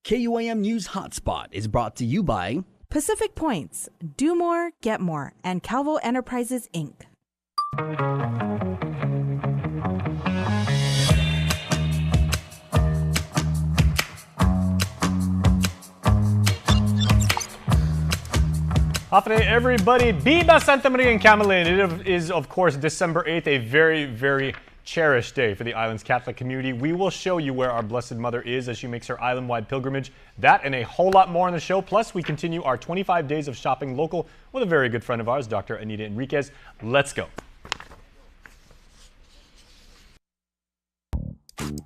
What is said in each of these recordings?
KUAM News Hotspot is brought to you by Pacific Points, Do More, Get More, and Calvo Enterprises, Inc. Afternoon, everybody. Viva Santa Maria in Camelin. It is, of course, December 8th, a very, very cherished day for the island's Catholic community. We will show you where our Blessed Mother is as she makes her island-wide pilgrimage. That and a whole lot more on the show. Plus, we continue our 25 days of shopping local with a very good friend of ours, Dr. Anita Enriquez. Let's go.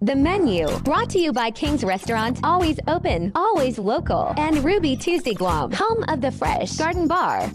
The menu, brought to you by King's Restaurant, always open, always local, and Ruby Tuesday Guam, home of the Fresh Garden Bar.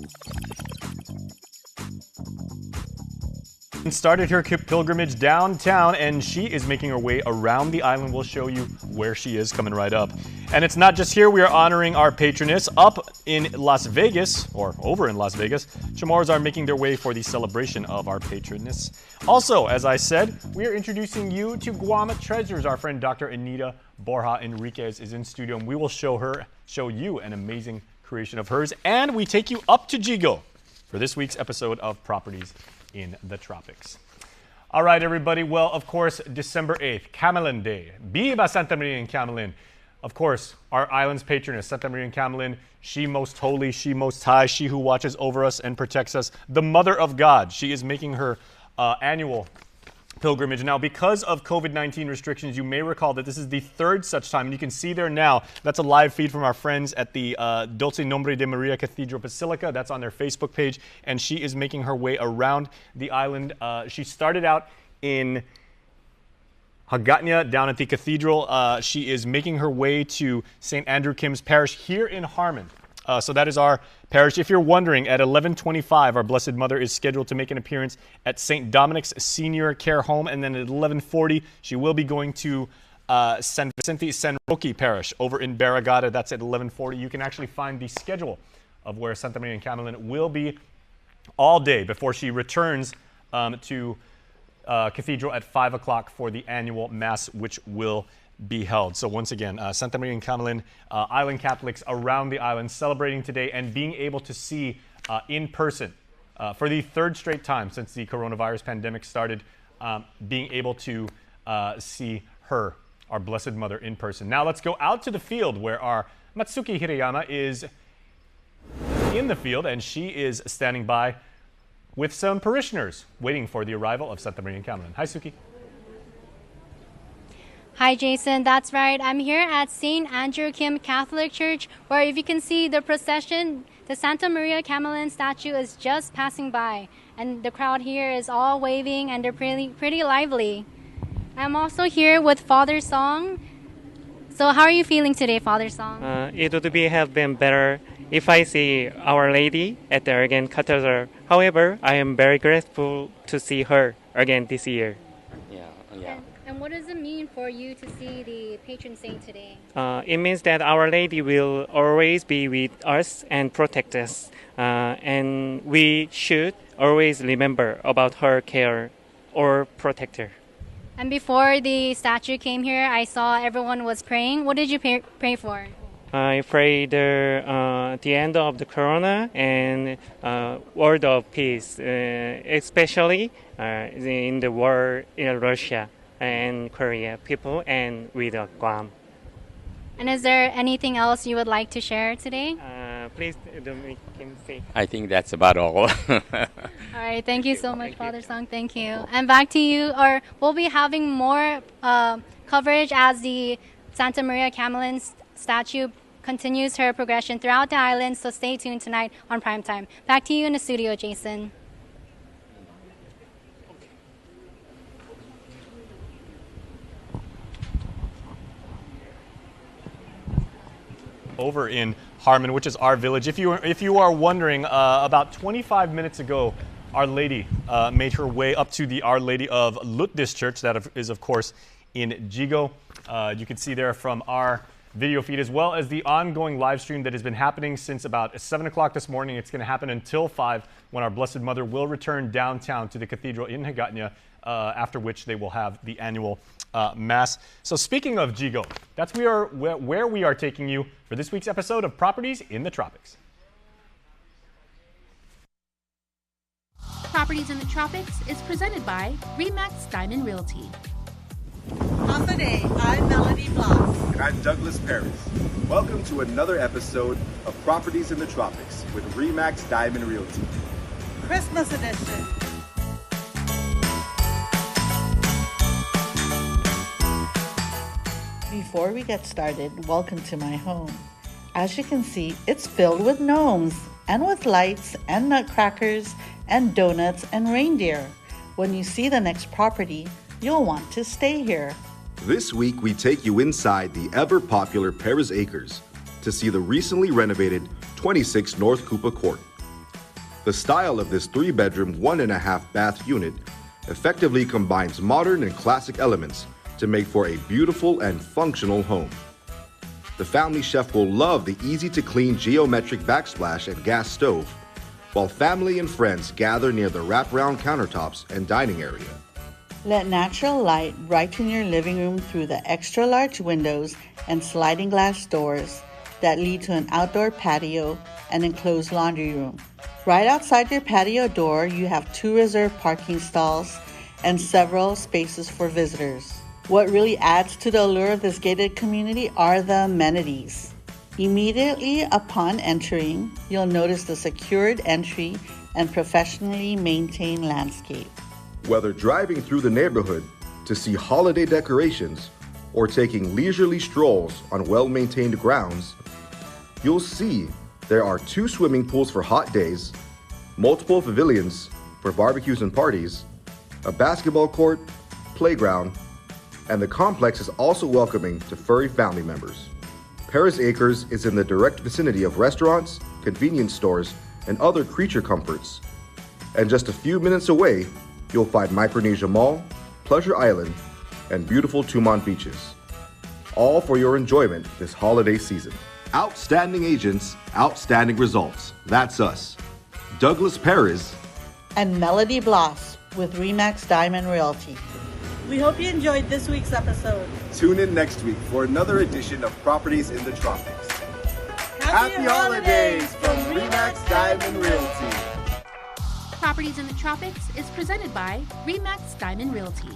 Started her pilgrimage downtown, and she is making her way around the island. We'll show you where she is coming right up. And it's not just here. We are honoring our patroness up in Las Vegas, or over in Las Vegas. Chamorros are making their way for the celebration of our patroness. Also, as I said, we are introducing you to Guam treasures. Our friend Dr. Anita Borja Enriquez is in studio, and we will show you an amazing creation of hers. And we take you up to Jigo for this week's episode of Properties in the Tropics. All right, everybody. Well, of course, December 8th, Camelin Day. Viva Santa Maria in Camelin. Of course, our island's patroness, Santa Maria in Camelin, she most holy, she most high, she who watches over us and protects us, the Mother of God. She is making her annual pilgrimage. Now, because of COVID-19 restrictions, you may recall that this is the third such time, and you can see there now, that's a live feed from our friends at the Dulce Nombre de Maria Cathedral Basilica. That's on their Facebook page, and she is making her way around the island. She started out in Hagatnya down at the cathedral. She is making her way to St. Andrew Kim's Parish here in Harmon. So that is our parish. If you're wondering, at 11:25, our Blessed Mother is scheduled to make an appearance at St. Dominic's Senior Care Home, and then at 11:40, she will be going to San Vicente San Roque Parish over in Barragata. That's at 11:40. You can actually find the schedule of where Santa Maria in Camelin will be all day before she returns to Cathedral at 5 o'clock for the annual Mass, which will be held. So once again, Santa Maria in Camelin, island Catholics around the island celebrating today and being able to see in person for the third straight time since the coronavirus pandemic started, being able to see her, our Blessed Mother, in person. Now let's go out to the field where our Matsuki Hirayama is in the field, and she is standing by with some parishioners waiting for the arrival of Santa Maria in Camelin. Hi, Suki. Hi, Jason. That's right. I'm here at St. Andrew Kim Catholic Church, where if you can see the procession, the Santa Maria Camelin statue is just passing by. And the crowd here is all waving, and they're pretty lively. I'm also here with Father Song. So how are you feeling today, Father Song? It would have been better if I see Our Lady at the Aragon Cathedral. However, I am very grateful to see her again this year. Yeah. And what does it mean for you to see the patron saint today? It means that Our Lady will always be with us and protect us. And we should always remember about her care or protect her. And before the statue came here, I saw everyone was praying. What did you pray for? I prayed the end of the corona and world of peace, especially in the war in Russia and Korea people and with Guam. And is there anything else you would like to share today? Please don't make him say. I think that's about all. All right, thank you so much, Father Song. Thank you. And back to you, or we'll be having more coverage as the Santa Maria Camelin statue continues her progression throughout the island, so stay tuned tonight on Primetime. Back to you in the studio, Jason. Over in Harmon, which is our village. If you are wondering, about 25 minutes ago, Our Lady made her way up to the Our Lady of Lutdis Church. That is, of course, in Jigo. You can see there from our video feed, as well as the ongoing live stream that has been happening since about 7 o'clock this morning. It's going to happen until 5, when our Blessed Mother will return downtown to the cathedral in Hagatnya, after which they will have the annual mass. So speaking of Jigo, that's where we are taking you for this week's episode of Properties in the Tropics. Properties in the Tropics is presented by RE/MAX Diamond Realty. Today, I'm Melody Bloss. And I'm Douglas Paris. Welcome to another episode of Properties in the Tropics with RE/MAX Diamond Realty. Christmas edition. Before we get started, welcome to my home. As you can see, it's filled with gnomes and with lights and nutcrackers and donuts and reindeer. When you see the next property, you'll want to stay here. This week, we take you inside the ever-popular Paris Acres to see the recently renovated 26 North Koopa Court. The style of this 3-bedroom, 1.5-bath unit effectively combines modern and classic elements to make for a beautiful and functional home. The family chef will love the easy-to-clean geometric backsplash and gas stove, while family and friends gather near the wraparound countertops and dining area. Let natural light brighten your living room through the extra-large windows and sliding glass doors that lead to an outdoor patio and enclosed laundry room. Right outside your patio door, you have 2 reserved parking stalls and several spaces for visitors. What really adds to the allure of this gated community are the amenities. Immediately upon entering, you'll notice the secured entry and professionally maintained landscape. Whether driving through the neighborhood to see holiday decorations or taking leisurely strolls on well-maintained grounds, you'll see there are 2 swimming pools for hot days, multiple pavilions for barbecues and parties, a basketball court, playground, and the complex is also welcoming to furry family members. Paris Acres is in the direct vicinity of restaurants, convenience stores, and other creature comforts. And just a few minutes away, you'll find Micronesia Mall, Pleasure Island, and beautiful Tumon beaches. All for your enjoyment this holiday season. Outstanding agents, outstanding results. That's us. Douglas Perez And Melody Bloss with RE/MAX Diamond Realty. We hope you enjoyed this week's episode. Tune in next week for another edition of Properties in the Tropics. Happy holidays from RE/MAX Diamond Realty. Properties in the Tropics is presented by RE/MAX Diamond Realty.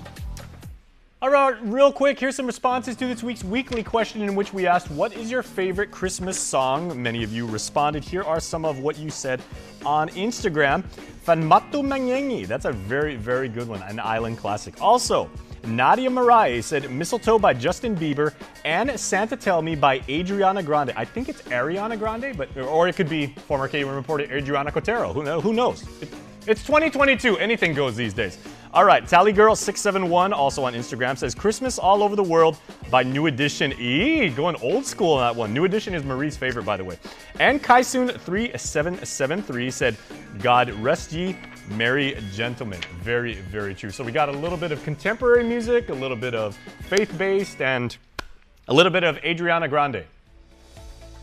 All right, real quick, here's some responses to this week's weekly question in which we asked, what is your favorite Christmas song? Many of you responded. Here are some of what you said on Instagram. Fanmatu Manyengi, that's a very, very good one, an island classic. Also, Nadia Marai said Mistletoe by Justin Bieber and Santa Tell Me by Adriana Grande. I think it's Ariana Grande, or it could be former KUAM reporter Adriana Cotero. Who knows? It's 2022. Anything goes these days. All right, TallyGirl671, also on Instagram, says Christmas All Over the World by New Edition. Going old school on that one. New Edition is Marie's favorite, by the way. And Kaisun3773 said, God rest ye merry gentlemen. Very, very true. So we got a little bit of contemporary music, a little bit of faith-based, and a little bit of Adriana Grande.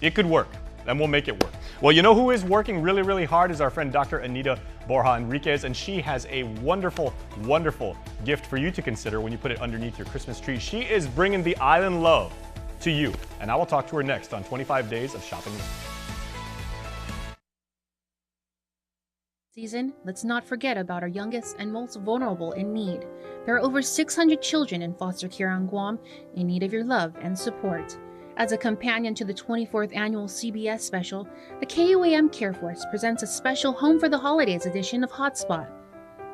It could work, and we'll make it work. Well, you know who is working really, really hard is our friend Dr. Anita Borja Enriquez, and she has a wonderful, wonderful gift for you to consider when you put it underneath your Christmas tree. She is bringing the island love to you, and I will talk to her next on 25 Days of Shopping. Season, let's not forget about our youngest and most vulnerable in need. There are over 600 children in foster care on Guam in need of your love and support. As a companion to the 24th annual CBS special, the KUAM Care Force presents a special Home for the Holidays edition of HotSpot.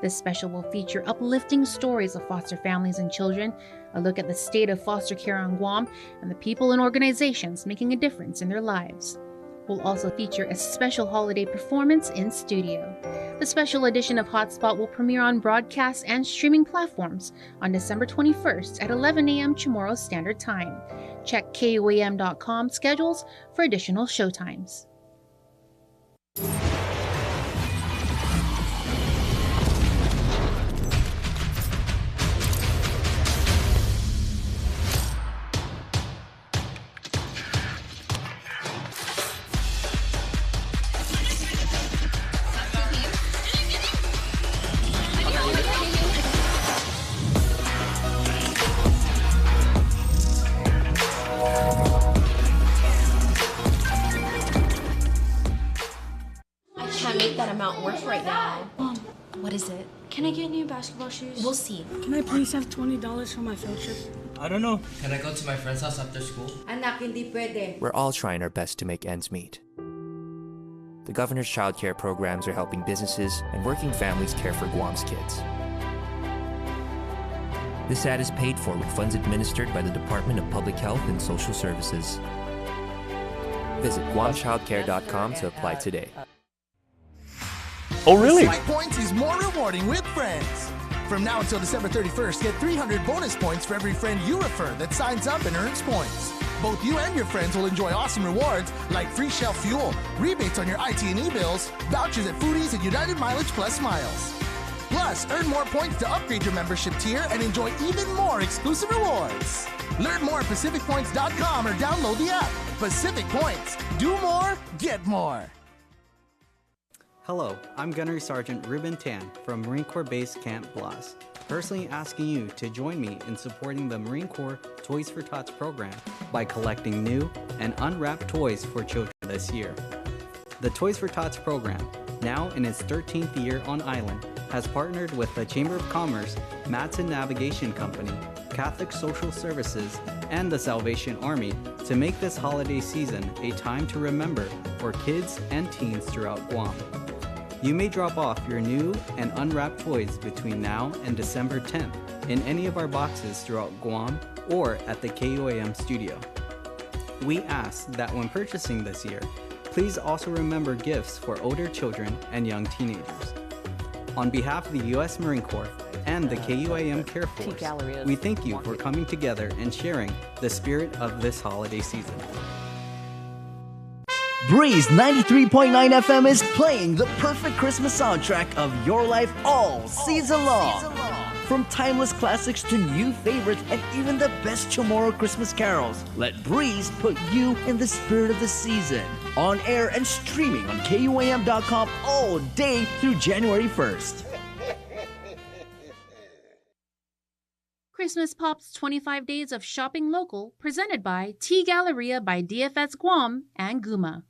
This special will feature uplifting stories of foster families and children, a look at the state of foster care on Guam, and the people and organizations making a difference in their lives. We'll also feature a special holiday performance in studio. The special edition of HotSpot will premiere on broadcast and streaming platforms on December 21st at 11 a.m. Chamorro Standard Time. Check KUAM.com schedules for additional showtimes. not work right now. Mom, what is it? Can I get new basketball shoes? We'll see. Can I please have $20 for my field trip? I don't know. Can I go to my friend's house after school? Anak, hindi pwede. We're all trying our best to make ends meet. The governor's childcare programs are helping businesses and working families care for Guam's kids. This ad is paid for with funds administered by the Department of Public Health and Social Services. Visit guamchildcare.com to apply today. Oh, really? Pacific Points is more rewarding with friends. From now until December 31st, get 300 bonus points for every friend you refer that signs up and earns points. Both you and your friends will enjoy awesome rewards like free Shell fuel, rebates on your IT&E bills, vouchers at Foodies and United Mileage Plus miles. Plus, earn more points to upgrade your membership tier and enjoy even more exclusive rewards. Learn more at PacificPoints.com or download the app. Pacific Points. Do more, get more. Hello, I'm Gunnery Sergeant Ruben Tan from Marine Corps Base Camp Blas, personally asking you to join me in supporting the Marine Corps Toys for Tots program by collecting new and unwrapped toys for children this year. The Toys for Tots program, now in its 13th year on island, has partnered with the Chamber of Commerce, Matson Navigation Company, Catholic Social Services, and the Salvation Army to make this holiday season a time to remember for kids and teens throughout Guam. You may drop off your new and unwrapped toys between now and December 10th in any of our boxes throughout Guam or at the KUAM studio. We ask that when purchasing this year, please also remember gifts for older children and young teenagers. On behalf of the U.S. Marine Corps and the KUAM Care Force, we thank you for coming together and sharing the spirit of this holiday season. Breeze 93.9 FM is playing the perfect Christmas soundtrack of your life all season long. From timeless classics to new favorites and even the best Chamorro Christmas carols, let Breeze put you in the spirit of the season. On air and streaming on KUAM.com all day through January 1st. Christmas Pop's 25 Days of Shopping Local, presented by Tea Galleria by DFS Guam and Guma.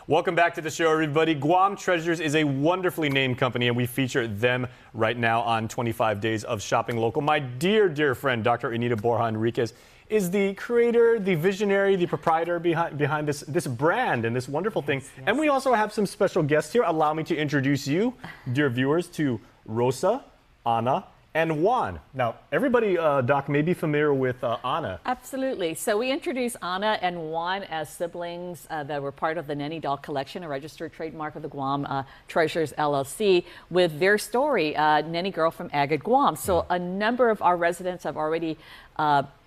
Welcome back to the show, everybody. Guam Treasures is a wonderfully named company, and we feature them right now on 25 Days of Shopping Local. My dear, dear friend, Dr. Anita Borja Enriquez, is the creator, the visionary, the proprietor behind this brand and this wonderful thing. Yes. And we also have some special guests here. Allow me to introduce you, dear viewers, to Rosa, Ana, and Juan. Now, everybody, Doc, may be familiar with Ana. Absolutely. So we introduced Ana and Juan as siblings that were part of the Nenny Doll Collection, a registered trademark of the Guam Treasures LLC, with their story, Nenny Girl from Agad, Guam. So a number of our residents have already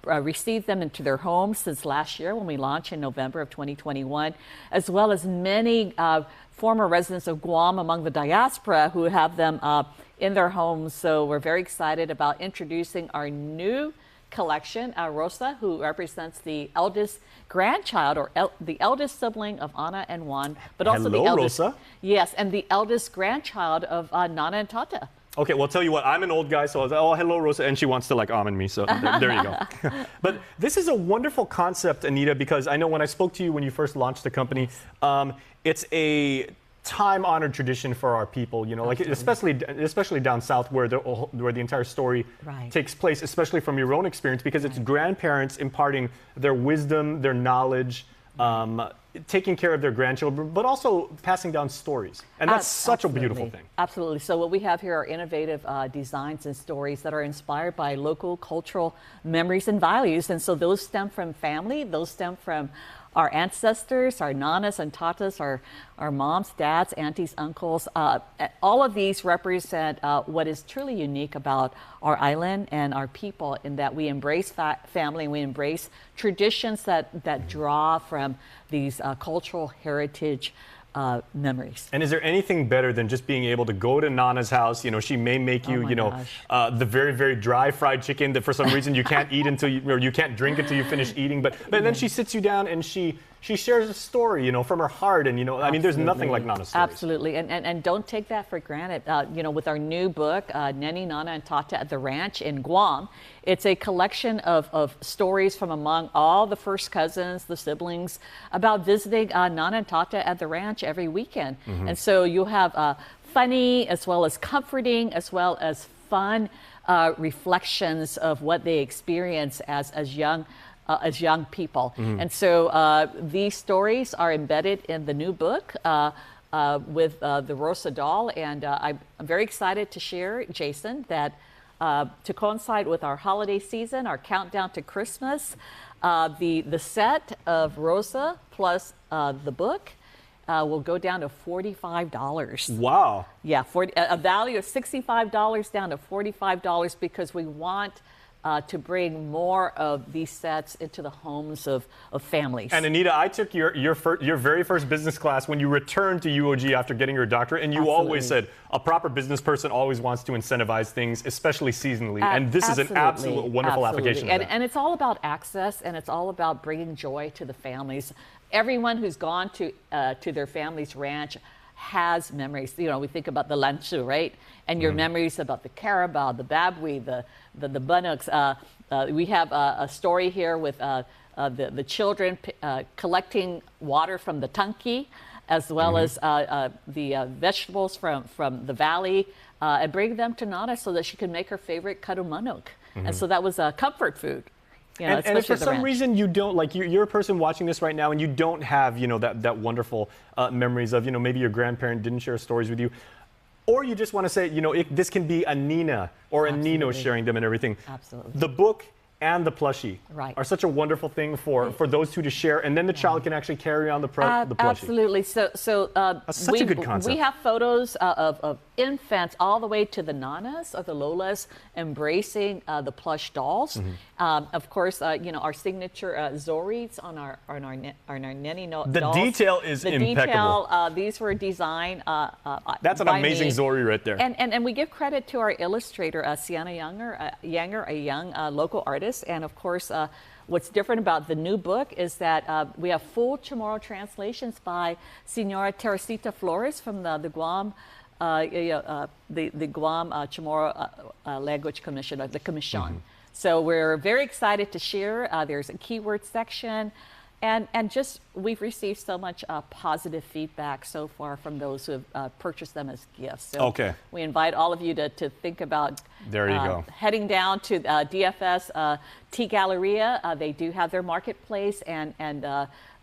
received them into their homes since last year when we launched in November of 2021, as well as many former residents of Guam among the diaspora who have them in their homes. So we're very excited about introducing our new collection. Rosa, who represents the eldest grandchild or the eldest sibling of Ana and Juan, but also the eldest. Rosa. Yes, and the eldest grandchild of Nana and Tata. Okay, well, I'll tell you what, I'm an old guy, so I was like, oh, hello, Rosa, and she wants to like almond me, so there you go. But this is a wonderful concept, Anita, because I know when I spoke to you when you first launched the company, it's a time-honored tradition for our people, you know, like especially down south where the entire story takes place, especially from your own experience, because it's grandparents imparting their wisdom, their knowledge, taking care of their grandchildren, but also passing down stories. And that's such a beautiful thing. Absolutely. So what we have here are innovative designs and stories that are inspired by local cultural memories and values. And so those stem from family, those stem from our ancestors, our nanas and tatas, our moms, dads, aunties, uncles. All of these represent what is truly unique about our island and our people, in that we embrace family, and we embrace traditions that draw from these cultural heritage memories. And is there anything better than just being able to go to Nana's house? You know, she may make you, the very, very dry fried chicken that for some reason you can't eat until you can't drink until you finish eating. But then she sits you down and she she shares a story, you know, from her heart. And, you know, I mean, there's nothing like Nana's stories. Absolutely. And don't take that for granted. You know, with our new book, Neni, Nana, and Tata at the Ranch in Guam, it's a collection of stories from among all the first cousins, the siblings, about visiting Nana and Tata at the ranch every weekend. And so you'll have funny as well as comforting as well as fun reflections of what they experience as young people. And so these stories are embedded in the new book with the Rosa doll. And I'm very excited to share, Jason, that to coincide with our holiday season, our countdown to Christmas, the set of Rosa plus the book will go down to $45. Wow. Yeah, a value of $65 down to $45 because we want to bring more of these sets into the homes of families. And Anita, I took your very first business class when you returned to UOG after getting your doctorate, and you always said a proper business person always wants to incentivize things, especially seasonally. And this is an absolute wonderful application of that. And it's all about access, and it's all about bringing joy to the families. Everyone who's gone to their family's ranch has memories. You know, we think about the lanchu, right? And your memories about the carabao, the babui, the bunnocks. We have a story here with the children collecting water from the tanki, as well as the vegetables from the valley, and bring them to Nana so that she could make her favorite karumanok. And so that was a comfort food. You know, and if for some reason you don't, like you're a person watching this right now and you don't have, you know, that wonderful memories of, you know, maybe your grandparent didn't share stories with you, or you just want to say, you know, this can be a Nina or a Nino sharing them and everything. Absolutely. The book and the plushie are such a wonderful thing for those two to share, and then the child can actually carry on the plushie. Absolutely. So that's such a good concept. We have photos of infants all the way to the nanas or the lolas embracing the plush dolls. Of course, you know, our signature zori's on our Neni dolls. The detail is impeccable. These were designed. That's an amazing zori right there. And we give credit to our illustrator, Sienna Yanger, a young local artist. And of course, what's different about the new book is that we have full Chamorro translations by Senora Teresita Flores from the Guam, the Guam Chamorro Language Commission, or the Commission. So we're very excited to share. There's a keyword section. And just, we've received so much positive feedback so far from those who have purchased them as gifts. So we invite all of you to think about heading down to DFS Tea Galleria. They do have their marketplace, and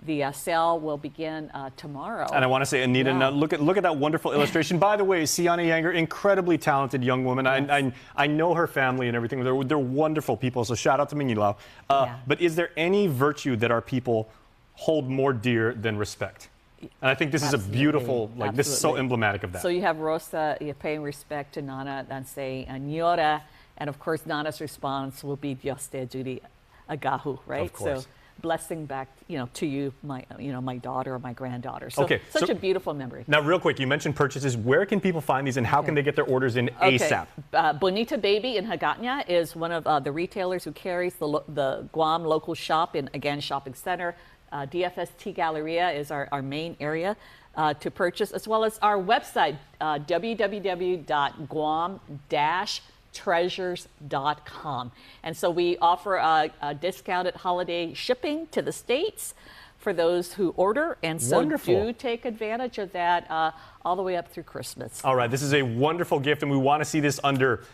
the sale will begin tomorrow. And I want to say, Anita, now look at that wonderful illustration. By the way, Sienna Yanger, incredibly talented young woman. I know her family and everything. They're wonderful people, so shout out to Mingilau. But is there any virtue that our people hold more dear than respect? And I think this is a beautiful, this is so emblematic of that. So you have Rosa paying respect to Nana and saying, Nyora, and of course Nana's response will be Dios te juri agahu, right? Of course. So blessing back, you know, to you, my daughter or my granddaughter. So such a beautiful memory. Now, real quick, you mentioned purchases. Where can people find these, and how can they get their orders in ASAP? Bonita Baby in Hagåtña is one of the retailers who carries the Guam local shop in, again, shopping center. DFS Tea Galleria is our main area to purchase, as well as our website, www.guam-treasures.com. And so we offer a discounted holiday shipping to the States for those who order. And so do take advantage of that all the way up through Christmas. All right, this is a wonderful gift, and we want to see this under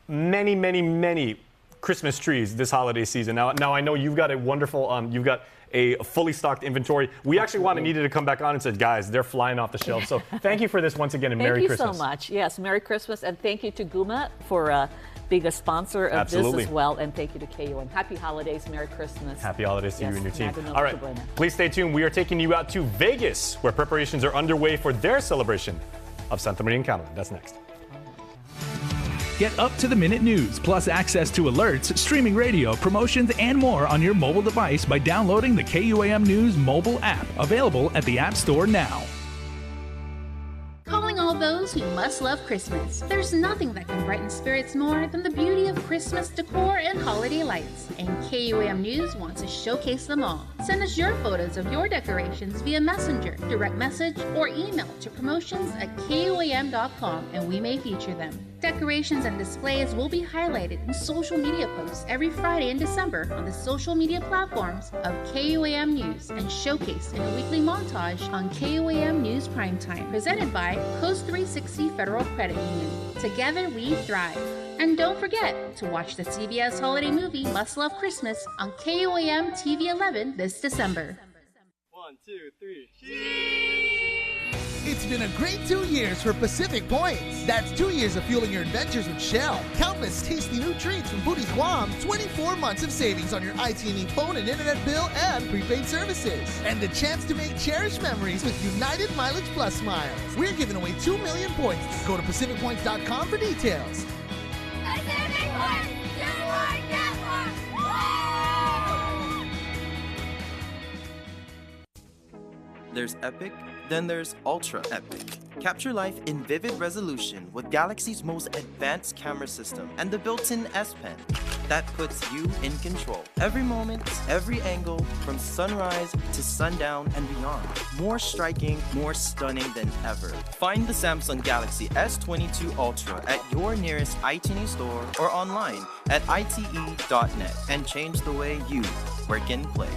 many, many, many Christmas trees this holiday season. Now I know you've got a wonderful, you've got a fully stocked inventory. We actually wanted Anita to come back on and said, guys, they're flying off the shelf. So thank you for this once again, and Merry Christmas. Thank you so much. Yes, Merry Christmas, and thank you to Guma for being a sponsor of this as well, and thank you to KUAM. Happy holidays, Merry Christmas. Happy holidays to you and your team. All right, please stay tuned. We are taking you out to Vegas, where preparations are underway for their celebration of Santa Maria and Camelon. That's next. Get up-to-the-minute news, plus access to alerts, streaming radio, promotions, and more on your mobile device by downloading the KUAM News mobile app, available at the App Store now. Calling all those news we must love Christmas. There's nothing that can brighten spirits more than the beauty of Christmas decor and holiday lights, and KUAM News wants to showcase them all. Send us your photos of your decorations via Messenger, direct message, or email to promotions@kuam.com and we may feature them. Decorations and displays will be highlighted in social media posts every Friday in December on the social media platforms of KUAM News and showcased in a weekly montage on KUAM News Primetime, presented by Coast 360 Federal Credit Union. Together we thrive. And don't forget to watch the CBS holiday movie Must Love Christmas on KUAM TV 11 this December. 1, 2, 3. It's been a great 2 years for Pacific Points. That's 2 years of fueling your adventures with Shell. Countless tasty new treats from Foodies Guam, 24 months of savings on your IT&E phone and internet bill and prepaid services. And the chance to make cherished memories with United Mileage Plus miles. We're giving away 2 million points. Go to PacificPoints.com for details. Pacific Points! Do more, get more! Woo! There's epic, then there's ultra epic. Capture life in vivid resolution with Galaxy's most advanced camera system and the built-in S Pen that puts you in control. Every moment, every angle, from sunrise to sundown and beyond. More striking, more stunning than ever. Find the Samsung Galaxy S22 Ultra at your nearest iTunes store or online at ite.net and change the way you work and play.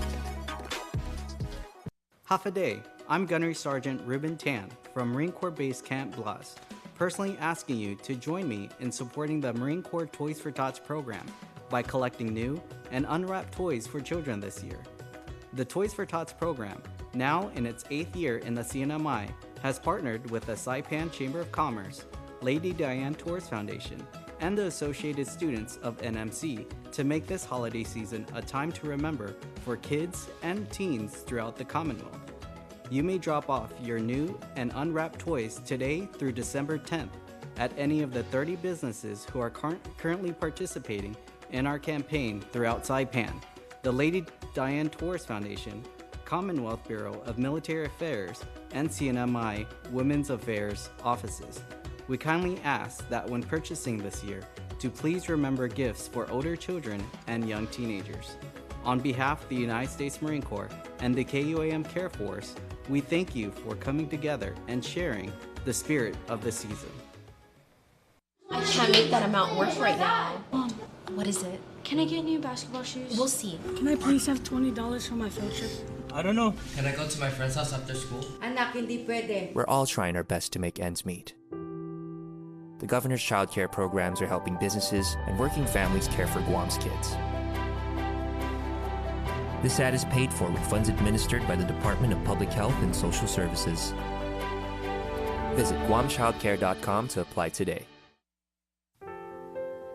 Half a day. I'm Gunnery Sergeant Ruben Tan from Marine Corps Base Camp Blas, personally asking you to join me in supporting the Marine Corps Toys for Tots program by collecting new and unwrapped toys for children this year. The Toys for Tots program, now in its 8th year in the CNMI, has partnered with the Saipan Chamber of Commerce, Lady Diane Tours Foundation, and the associated students of NMC to make this holiday season a time to remember for kids and teens throughout the Commonwealth. You may drop off your new and unwrapped toys today through December 10th at any of the 30 businesses who are currently participating in our campaign throughout Saipan, the Lady Diane Tours Foundation, Commonwealth Bureau of Military Affairs, and CNMI Women's Affairs offices. We kindly ask that when purchasing this year, to please remember gifts for older children and young teenagers. On behalf of the United States Marine Corps and the KUAM Care Force, we thank you for coming together and sharing the spirit of the season. I can't make that amount work right now. Mom, what is it? Can I get new basketball shoes? We'll see. Can I please have $20 for my field trip? I don't know. Can I go to my friend's house after school? Anak, hindi pwede. We're all trying our best to make ends meet. The governor's child care programs are helping businesses and working families care for Guam's kids. This ad is paid for with funds administered by the Department of Public Health and Social Services. Visit guamchildcare.com to apply today.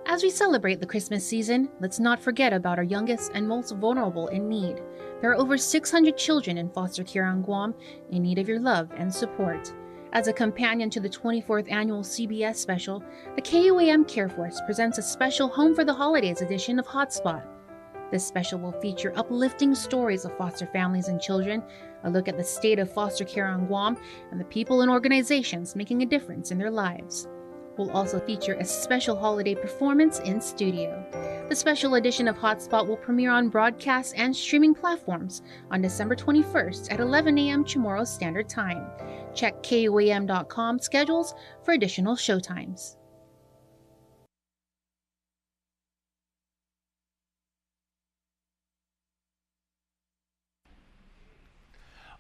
As we celebrate the Christmas season, let's not forget about our youngest and most vulnerable in need. There are over 600 children in foster care on Guam in need of your love and support. As a companion to the 24th annual CBS special, the KUAM Care Force presents a special Home for the Holidays edition of HotSpot. This special will feature uplifting stories of foster families and children, a look at the state of foster care on Guam, and the people and organizations making a difference in their lives. We'll also feature a special holiday performance in studio. The special edition of HotSpot will premiere on broadcast and streaming platforms on December 21st at 11 a.m. Chamorro Standard Time. Check KUAM.com schedules for additional showtimes.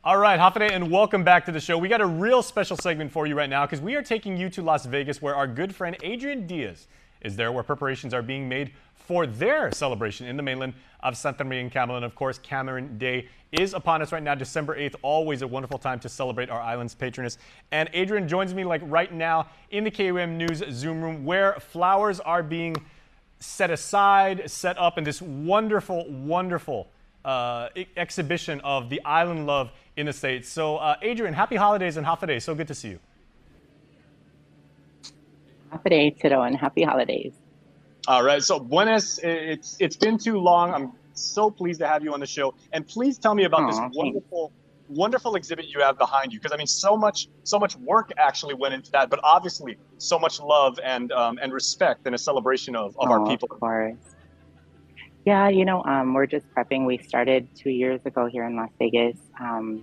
All right, Hafide, and welcome back to the show. We got a real special segment for you right now because we are taking you to Las Vegas, where our good friend Adrian Diaz is there, where preparations are being made for their celebration in the mainland of Santa Maria and Cameron. Of course, Cameron Day is upon us right now, December 8th. Always a wonderful time to celebrate our island's patroness. And Adrian joins me right now in the KUAM News Zoom room, where flowers are being set aside, set up in this wonderful, wonderful exhibition of the island love in the States. So, Adrian, happy holidays and Hafide. So good to see you. Hafide, Tito, and happy holidays. All right. So, buenas. It's been too long. I'm so pleased to have you on the show. And please tell me about this wonderful wonderful exhibit you have behind you, because I mean, so much work actually went into that, but obviously so much love and respect and a celebration of our people. Of course. Yeah, we're just prepping. We started 2 years ago here in Las Vegas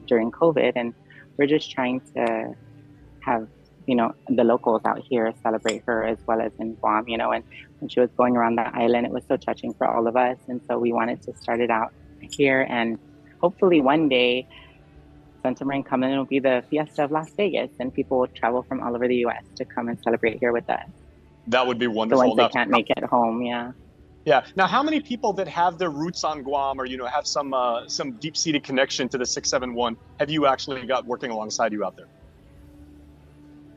during COVID, and we're just trying to have, the locals out here celebrate her as well as in Guam, and when she was going around the island, it was so touching for all of us. And so we wanted to start it out here, and hopefully one day Santa Maria Cumberland will be the fiesta of Las Vegas, and people will travel from all over the U.S. to come and celebrate here with us. That would be The wonderful. ones that can't make it home, yeah. Yeah. Now, how many people that have their roots on Guam, or have some deep-seated connection to the 671, have you actually got working alongside you out there?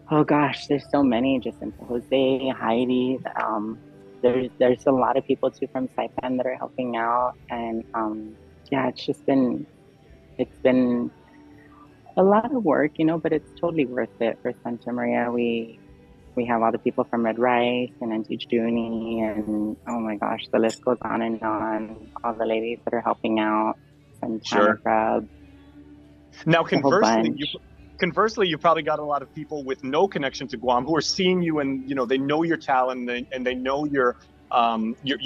Oh gosh, there's so many. Jacinta Jose, Heidi. There's a lot of people too from Saipan that are helping out, and yeah, it's been a lot of work, but it's totally worth it for Santa Maria. We have all the people from Red Rice and Auntie Junie, and oh my gosh, the list goes on and on. All the ladies that are helping out, and Sure. Club. Now, A whole bunch. conversely, you probably got a lot of people with no connection to Guam who are seeing you, and they know your talent, and they know you're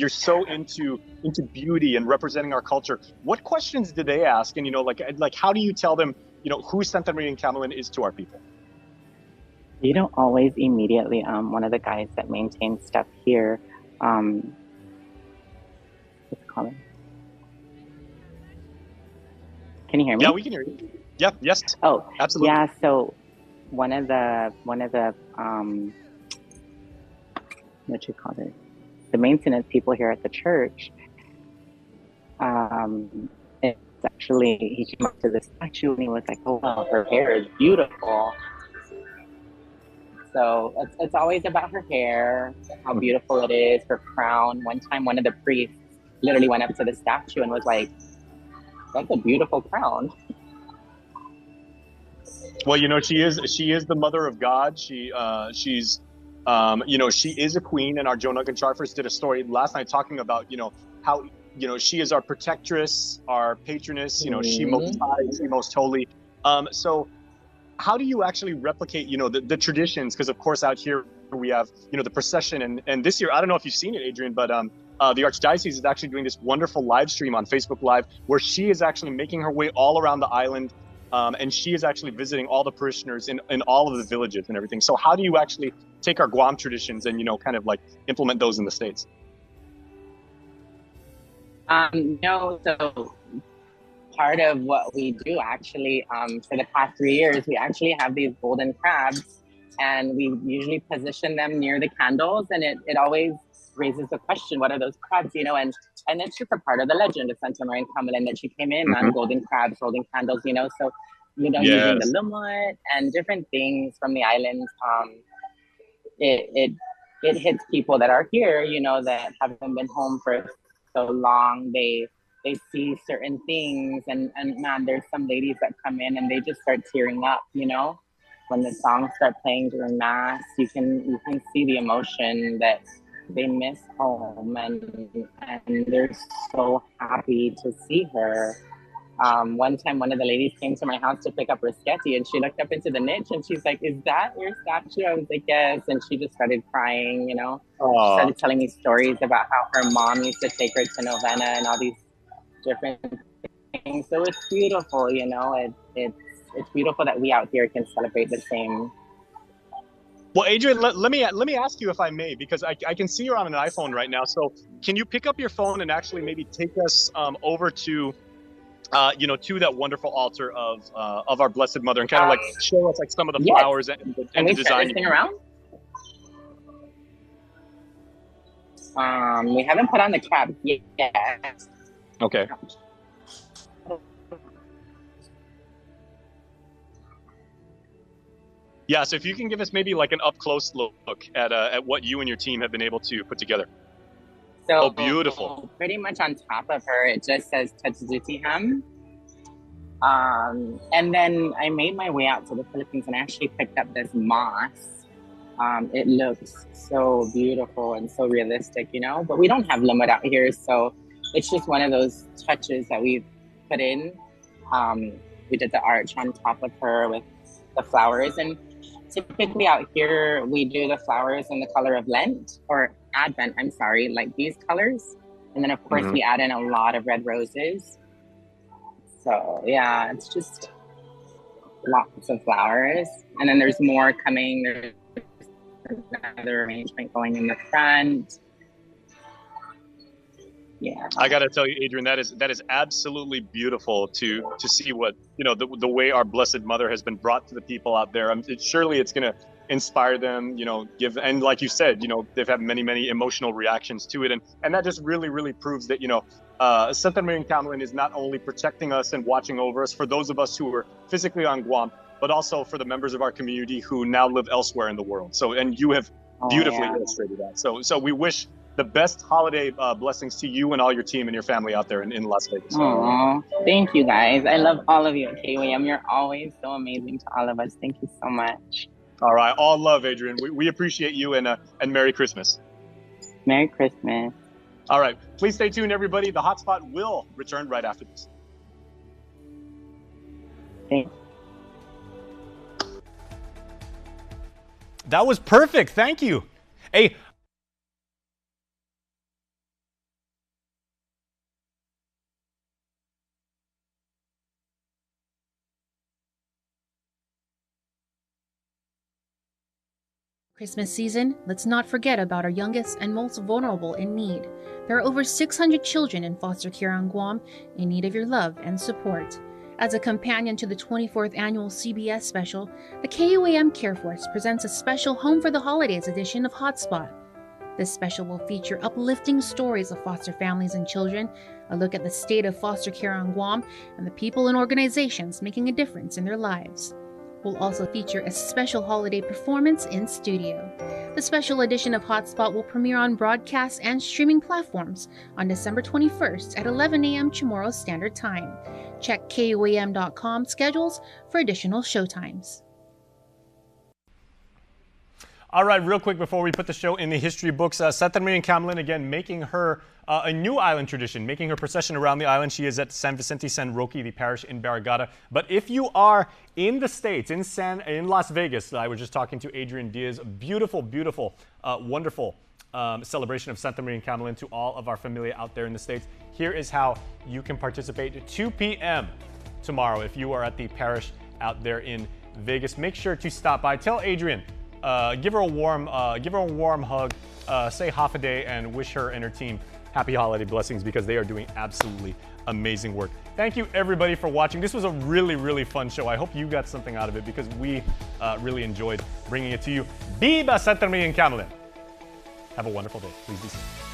so into beauty and representing our culture. What questions do they ask? And like how do you tell them who Santa Maria Cumberland is to our people? You don't always immediately. One of the guys that maintains stuff here, what's it called? Can you hear me? Yeah, we can hear you. Yep. Yes. Oh, absolutely. Yeah. So one of the what you call it? The maintenance people here at the church. It's actually, he came up to the statue and he was like, "Oh wow, her hair is beautiful." So it's always about her hair, how beautiful it is, her crown. One time, one of the priests literally went up to the statue and was like, "That's a beautiful crown." Well, she is the mother of God. She's she is a queen, and our Joe Nuggan Charfers did a story last night talking about how she is our protectress, our patroness. She most high, she most holy. So how do you actually replicate the traditions? Because of course out here we have the procession, and this year, I don't know if you've seen it, Adrian, but the Archdiocese is actually doing this wonderful live stream on Facebook Live where she is actually making her way all around the island. And she is actually visiting all the parishioners in all of the villages and everything. So how do you actually take our Guam traditions and, kind of like implement those in the States? So part of what we do actually, for the past 3 years, we actually have these golden crabs, and we usually position them near the candles, and it always raises the question, what are those crabs, and it's just a part of the legend of Santa Maria Cumberland that she came in on golden crabs, holding candles, so, using the lumot and different things from the islands. It hits people that are here, that haven't been home for so long. They see certain things, and man, there's some ladies that come in and they just start tearing up, when the songs start playing during mass. You can see the emotion that they miss home, and they're so happy to see her. One time, one of the ladies came to my house to pick up Risketti, and she looked up into the niche and she's like, "Is that your statue?" I was like, "Yes." And she just started crying, She started telling me stories about how her mom used to take her to novena and all these different things. So it's beautiful, it's beautiful that we out here can celebrate the same. Well, Adrian, let me ask you, if I may, because I can see you're on an iPhone right now. So can you pick up your phone and actually maybe take us over to to that wonderful altar of our Blessed Mother, and kind of like show us like some of the flowers and the design. Can we turn around? We haven't put on the crab yet. Okay. Yeah, so if you can give us maybe like an up-close look at what you and your team have been able to put together. So beautiful. Pretty much on top of her, it just says Tatsuzutiham. And then I made my way out to the Philippines and actually picked up this moss. It looks so beautiful and so realistic, but we don't have lumot out here. So it's just one of those touches that we've put in. We did the arch on top of her with the flowers. And typically out here, we do the flowers in the color of Lent or Advent, I'm sorry, like these colors. And then of course we add in a lot of red roses. So yeah, it's just lots of flowers. And then there's more coming. There's another arrangement going in the front. Yeah. I got to tell you, Adrian, that is absolutely beautiful to see what, you know, the way our Blessed Mother has been brought to the people out there. Surely it's going to inspire them, you know, and like you said, you know, they've had many emotional reactions to it. And that just really proves that, you know, Santa Maria Camelin is not only protecting us and watching over us for those of us who are physically on Guam, but also for the members of our community who now live elsewhere in the world. So, and you have beautifully illustrated that. So we wish the best holiday blessings to you and all your team and your family out there in Las Vegas. Aww, thank you guys. I love all of you at KUAM. You're always so amazing to all of us. Thank you so much. All right, all love, Adrian. We appreciate you, and Merry Christmas. Merry Christmas. All right, please stay tuned, everybody. The Hotspot will return right after this. Thanks. That was perfect. Thank you. Hey. Christmas season, let's not forget about our youngest and most vulnerable in need. There are over 600 children in foster care on Guam in need of your love and support. As a companion to the 24th annual CBS special, the KUAM Care Force presents a special Home for the Holidays edition of HotSpot. This special will feature uplifting stories of foster families and children, a look at the state of foster care on Guam, and the people and organizations making a difference in their lives. We'll also feature a special holiday performance in studio. The special edition of HotSpot will premiere on broadcast and streaming platforms on December 21st at 11 a.m. Chamorro Standard Time. Check KUAM.com schedules for additional showtimes. All right, real quick before we put the show in the history books, Santa Maria Camelin again making her a new island tradition, making her procession around the island. She is at San Vicente San Roque, the parish in Barrigada. But if you are in the States, in Las Vegas, I was just talking to Adrian Diaz, beautiful, wonderful celebration of Santa Maria Camelin to all of our familia out there in the States. Here is how you can participate at 2 p.m. tomorrow if you are at the parish out there in Vegas. Make sure to stop by. Tell Adrian, give her a warm hug, say half a day, and wish her and her team happy holiday blessings because they are doing absolutely amazing work. Thank you everybody for watching. This was a really fun show. I hope you got something out of it because we really enjoyed bringing it to you. Viva Santa Maria Camelin. Have a wonderful day. Please be safe.